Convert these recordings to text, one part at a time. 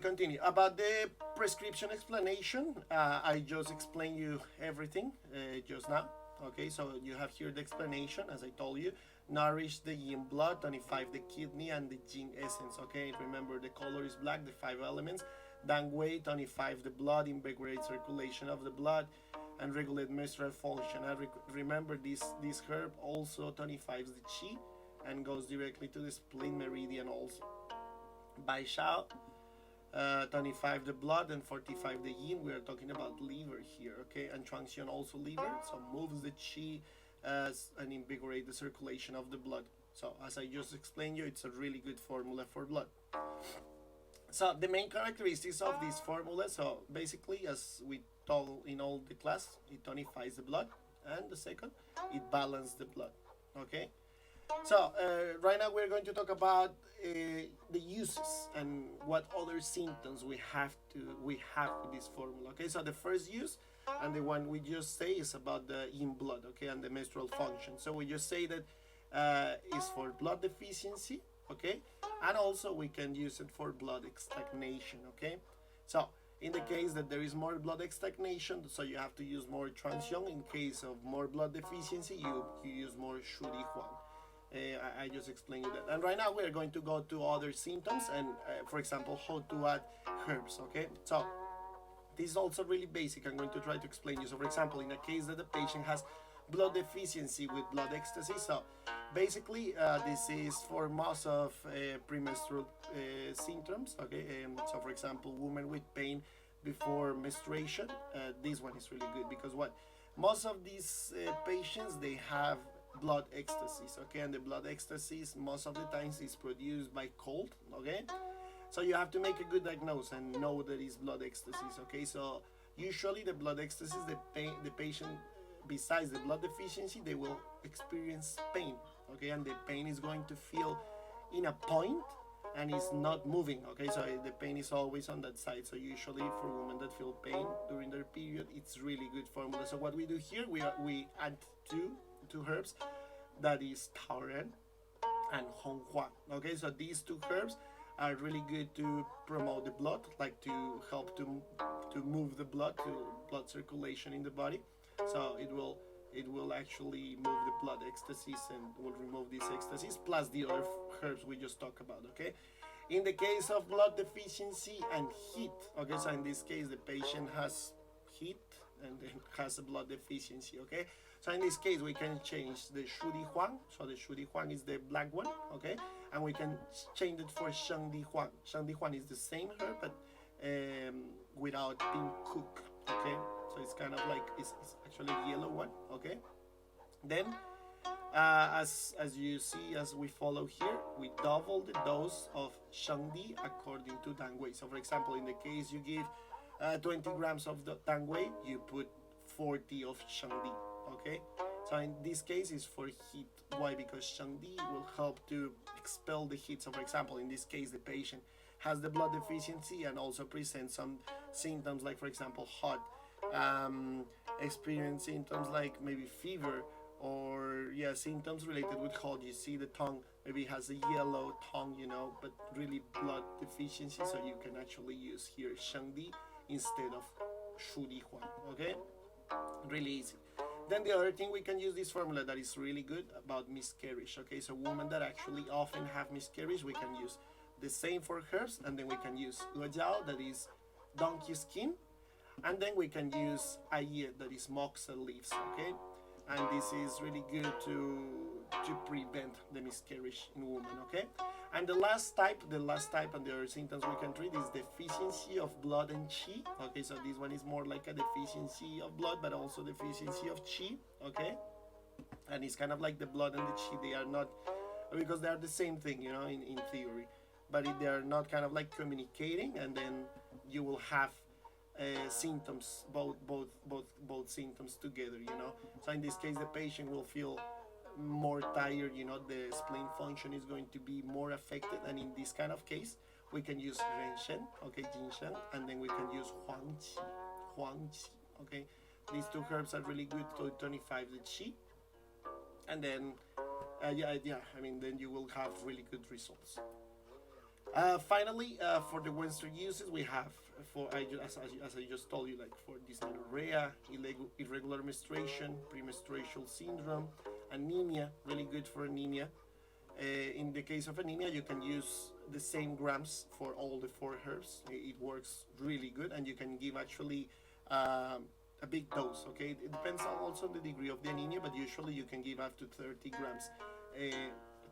continue. About the prescription explanation, I just explained you everything just now. Okay, so you have here the explanation, as I told you. Nourish the yin blood, tonify the kidney and the yin essence. Okay, remember the color is black, the 5 elements. Dang Wei tonifies the blood, invigorate circulation of the blood, and regulate menstrual function. And remember this herb also tonifies the qi and goes directly to the spleen meridian also. Bai Shao tonifies the blood and fortify the yin. We are talking about liver here, okay? And Chuangxian also liver, so moves the qi and invigorate the circulation of the blood. So as I just explained you, it's a really good formula for blood. So the main characteristics of this formula, so basically as we told in all the class, it tonifies the blood, and the second, it balances the blood, okay? So right now we're going to talk about the uses and what other symptoms we have with this formula. Okay, so the first use and the one we just say is about the yin blood, okay, and the menstrual function. So we just say that is for blood deficiency, okay, and also we can use it for blood stagnation, okay. So in the case that there is more blood stagnation, so you have to use more Chuangxian. In case of more blood deficiency, you use more Shu Di Huang. I just explained you that. And right now we're going to go to other symptoms and, for example, how to add herbs, okay? So this is also really basic. I'm going to try to explain you. So, for example, in a case that the patient has blood deficiency with blood ecstasy, so basically this is for most of premenstrual symptoms, okay? So, for example, women with pain before menstruation, this one is really good because what? Most of these patients, they have blood ecstasies, okay, and the blood ecstasies most of the times is produced by cold, okay, so you have to make a good diagnosis and know that it's blood ecstasies, okay. So usually the blood ecstasies, the patient, besides the blood deficiency, they will experience pain, okay, and the pain is going to feel in a point and it's not moving, okay, so the pain is always on that side. So usually for women that feel pain during their period, it's really good formula. So what we do here, we add two herbs, that is Taoren and Honghua, okay. So these two herbs are really good to promote the blood, like to help to move the blood, to blood circulation in the body. So it will actually move the blood ecstasies and will remove these ecstasies, plus the other herbs we just talked about, okay. In the case of blood deficiency and heat, okay, so in this case the patient has heat and then has a blood deficiency, okay. So in this case, we can change the Shu Di Huang. So the Shu Di Huang is the black one, okay? And we can change it for Sheng Di Huang. Sheng Di Huang is the same herb, but without being cooked, okay? So it's kind of like, it's actually a yellow one, okay? Then, as you see, as we follow here, we double the dose of Sheng Di according to Dang Wei. So for example, in the case you give 20 grams of the Dang Wei, you put 40 of Sheng Di. Okay, so in this case is for heat. Why? Because Sheng Di will help to expel the heat. So for example, in this case, the patient has the blood deficiency and also presents some symptoms like, for example, hot, experience symptoms like maybe fever, or symptoms related with hot. You see the tongue maybe has a yellow tongue, you know, but really blood deficiency. So you can actually use here Sheng Di instead of Shu Di Huang. Okay, really easy. Then the other thing we can use this formula that is really good about miscarriage, okay, so women that actually often have miscarriage, we can use the same for herbs, and then we can use Guajao, that is donkey skin, and then we can use Aye, that is moxa leaves, okay, and this is really good to prevent the miscarriage in women, okay. And the last type and the other symptoms we can treat is deficiency of blood and qi, okay, so this one is more like a deficiency of blood but also deficiency of qi, okay, and it's kind of like the blood and the qi, they are not, because they are the same thing, you know, in theory, but they are not kind of like communicating, and then you will have symptoms, both symptoms together, you know. So in this case the patient will feel more tired, you know, the spleen function is going to be more affected, and in this kind of case we can use Renshen, okay, Jinshen, and then we can use Huangqi, okay. These two herbs are really good to tonify the qi, and then I mean, then you will have really good results. Finally, for the Western uses, we have as I just told you, like for dysmenorrhea, irregular menstruation, premenstrual syndrome, anemia, really good for anemia. In the case of anemia, you can use the same grams for all the 4 herbs. It works really good, and you can give actually a big dose. Okay, it depends also on the degree of the anemia, but usually you can give up to 30 grams.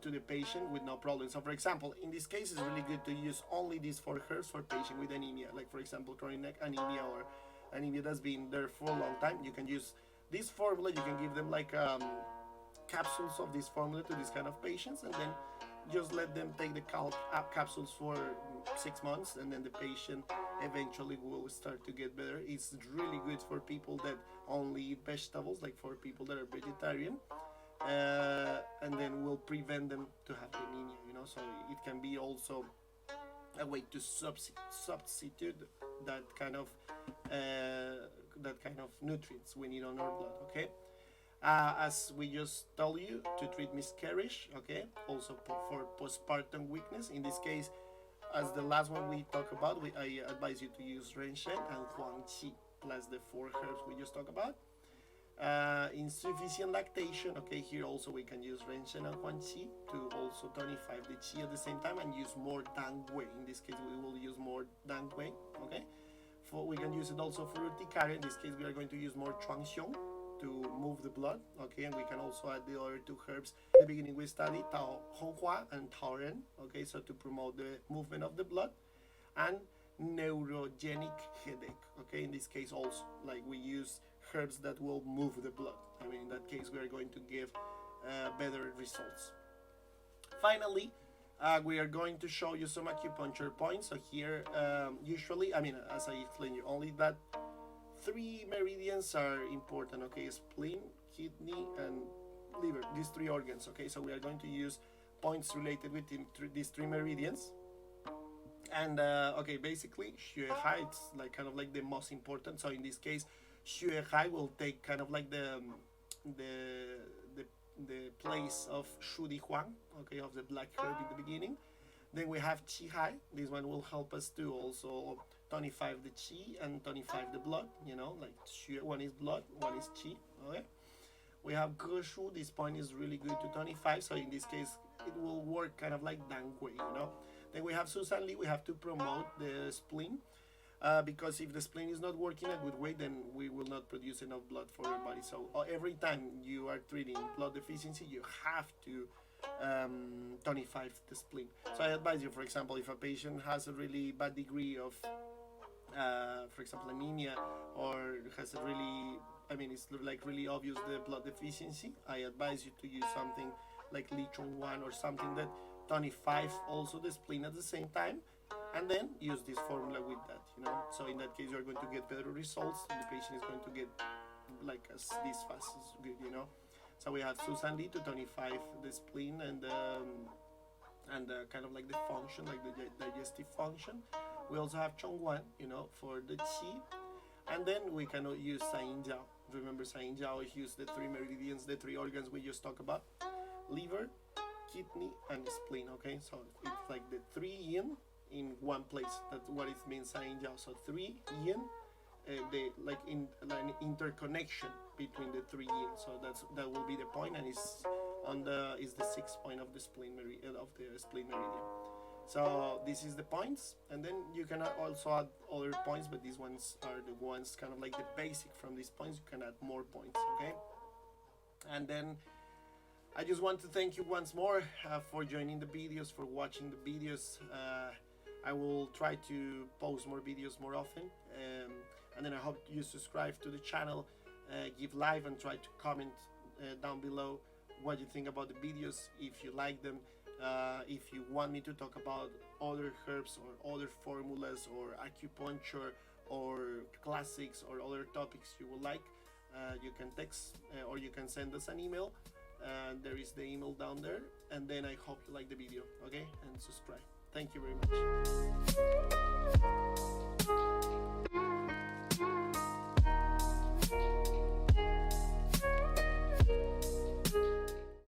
To the patient with no problem. So for example, in this case, it's really good to use only these 4 herbs for patient with anemia, like for example chronic anemia or anemia that's been there for a long time. You can use this formula. You can give them like capsules of this formula to this kind of patients, and then just let them take the capsules for 6 months, and then the patient eventually will start to get better. It's really good for people that only eat vegetables, like for people that are vegetarian. And then will prevent them to have anemia, so it can be also a way to substitute that kind of nutrients we need on our blood. Okay, as we just told you, to treat miscarriage. Okay, also for postpartum weakness. In this case, as the last one we talk about, I advise you to use Renshen and Huangqi plus the 4 herbs we just talked about. Insufficient lactation. Okay, here also we can use Renshen and Huangqi to also tonify the qi at the same time and use more dang wei. In this case, we will use more dang wei. Okay, we can use it also for urticaria. In this case, we are going to use more chuangxiong to move the blood. Okay, and we can also add the other 2 herbs. At the beginning, we studied Tao Honghua and Tao Ren. Okay, so to promote the movement of the blood and neurogenic headache. Okay, in this case also, like we use herbs that will move the blood. I mean, in that case, we are going to give better results. Finally, we are going to show you some acupuncture points. So here, usually, I mean, as I explained you, only that 3 meridians are important. Okay, spleen, kidney, and liver. These 3 organs. Okay, so we are going to use points related with these 3 meridians. And okay, basically, Xue Hai, it's like kind of like the most important. So in this case, Xue Hai will take kind of like the place of Shu Di Huang, okay, of the black herb in the beginning. Then we have Qi Hai. This one will help us to also tonify the Qi and tonify the blood. Like Xue, one is blood, one is Qi. Okay. We have Ge Shu. This point is really good to tonify. So in this case, it will work kind of like Dang Wei. Then we have Susan Li. We have to promote the spleen. Because if the spleen is not working a good way, then we will not produce enough blood for your body. So every time you are treating blood deficiency, you have to tonify the spleen. So I advise you, for example, if a patient has a really bad degree of, for example, anemia, or has a really, it's like really obvious the blood deficiency, I advise you to use something like Li Chong Wan or something that tonifies also the spleen at the same time. And then use this formula with that, So in that case, you're going to get better results. The patient is going to get like this fast is good, So we have Susan Lee to tonify the spleen and kind of like the function, like the digestive function. We also have Chong Wan, for the qi. And then we can use Sayin Jiao. Remember, Sayin Jiao use the 3 meridians, the 3 organs we just talked about: liver, kidney, and spleen. Okay, so it's like the 3 yin in one place. That's what it means, Sayin Jiao. So 3 yin, they like in an interconnection between the 3 yin. So that will be the point, and is the 6th point of the spleen meridian. So this is the points, and then you can also add other points, but these ones are the ones kind of like the basic. From these points you can add more points. Okay, and then I just want to thank you once more for joining the videos, for watching the videos. I will try to post more videos more often, and then I hope you subscribe to the channel, give like, and try to comment down below what you think about the videos, if you like them, if you want me to talk about other herbs or other formulas or acupuncture or classics or other topics you would like. You can text or you can send us an email. There is the email down there, and then I hope you like the video, okay, and subscribe. Thank you very much.